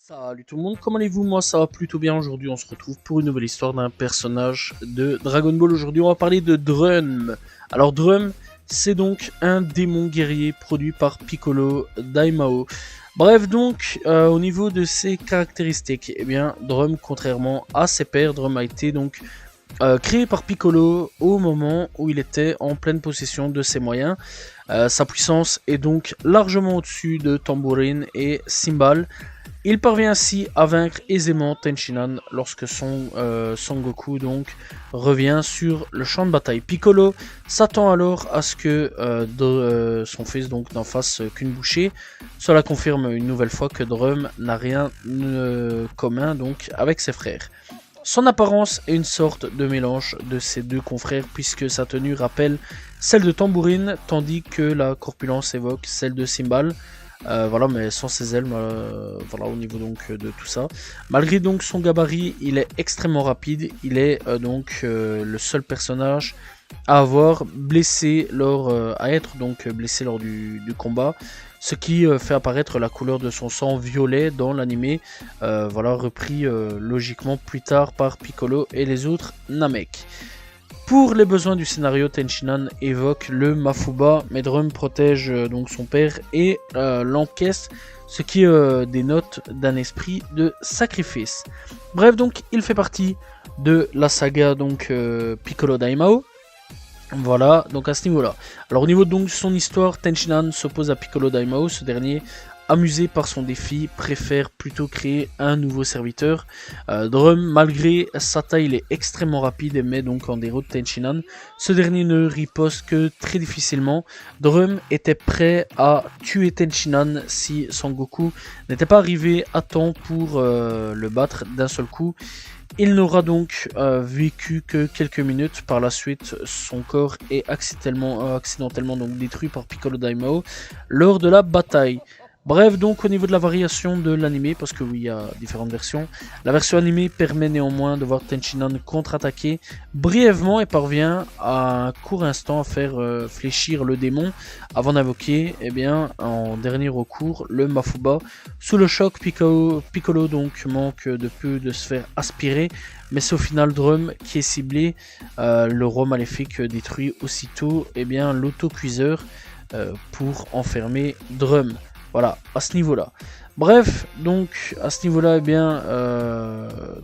Salut tout le monde, comment allez-vous? Moi ça va plutôt bien. Aujourd'hui on se retrouve pour une nouvelle histoire d'un personnage de Dragon Ball. Aujourd'hui on va parler de Drum. Alors Drum, c'est donc un démon guerrier produit par Piccolo Daimao. Bref donc, au niveau de ses caractéristiques, eh bien Drum, contrairement à ses pairs, Drum a été donc créé par Piccolo au moment où il était en pleine possession de ses moyens. Sa puissance est donc largement au-dessus de Tambourine et Cymbal. Il parvient ainsi à vaincre aisément Tenshinhan lorsque son Son Goku donc revient sur le champ de bataille. Piccolo s'attend alors à ce que son fils donc n'en fasse qu'une bouchée. Cela confirme une nouvelle fois que Drum n'a rien commun donc avec ses frères. Son apparence est une sorte de mélange de ses deux confrères puisque sa tenue rappelle celle de Tambourine tandis que la corpulence évoque celle de Cymbal. Voilà, mais sans ses ailes, voilà, au niveau donc de tout ça. Malgré donc son gabarit, il est extrêmement rapide. Il est le seul personnage à avoir blessé à être donc blessé lors du combat, ce qui fait apparaître la couleur de son sang violet dans l'anime, voilà, repris logiquement plus tard par Piccolo et les autres Namek. Pour les besoins du scénario, Tenshinhan évoque le Mafuba, mais Drum protège donc son père et l'encaisse, ce qui dénote d'un esprit de sacrifice. Bref, donc il fait partie de la saga donc Piccolo Daimao. Voilà, donc à ce niveau-là. Alors au niveau donc de son histoire, Tenshinhan s'oppose à Piccolo Daimao. Ce dernier, amusé par son défi, préfère plutôt créer un nouveau serviteur. Drum, malgré sa taille, il est extrêmement rapide et met donc en déroute Tenshinhan. Ce dernier ne riposte que très difficilement. Drum était prêt à tuer Tenshinhan si Son Goku n'était pas arrivé à temps pour le battre d'un seul coup. Il n'aura donc vécu que quelques minutes. Par la suite, son corps est accidentellement donc détruit par Piccolo Daimao lors de la bataille. Bref, donc au niveau de la variation de l'anime, parce que oui, il y a différentes versions, la version animée permet néanmoins de voir Tenshinhan contre-attaquer brièvement et parvient à un court instant à faire fléchir le démon avant d'invoquer, eh bien, en dernier recours, le Mafuba. Sous le choc, Piccolo donc manque de peu de se faire aspirer, mais c'est au final Drum qui est ciblé. Le roi maléfique détruit aussitôt, eh bien, l'auto-cuiseur pour enfermer Drum. Voilà, à ce niveau-là. Bref, donc à ce niveau-là, eh bien,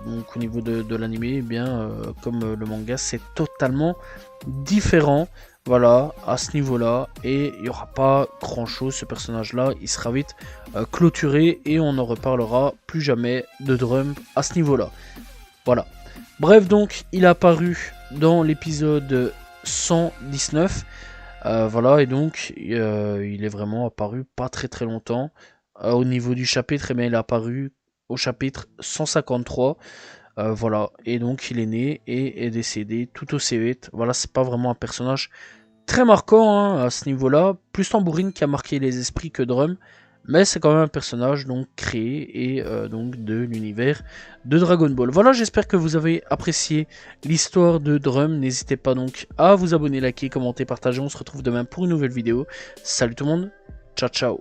donc au niveau de l'anime, eh bien, comme le manga, c'est totalement différent. Voilà, à ce niveau-là, et il n'y aura pas grand-chose. Ce personnage-là, il sera vite clôturé et on ne reparlera plus jamais de Drum à ce niveau-là. Voilà. Bref, donc, il est apparu dans l'épisode 119. Voilà, et donc il est vraiment apparu pas très longtemps. Au niveau du chapitre, eh bien, il est apparu au chapitre 153. Voilà, et donc il est né et est décédé tout aussi vite. Voilà, c'est pas vraiment un personnage très marquant hein, à ce niveau-là. Plus Tambourine qui a marqué les esprits que Drum. Mais c'est quand même un personnage donc créé et donc de l'univers de Dragon Ball. Voilà, j'espère que vous avez apprécié l'histoire de Drum. N'hésitez pas donc à vous abonner, liker, commenter, partager. On se retrouve demain pour une nouvelle vidéo. Salut tout le monde, ciao ciao.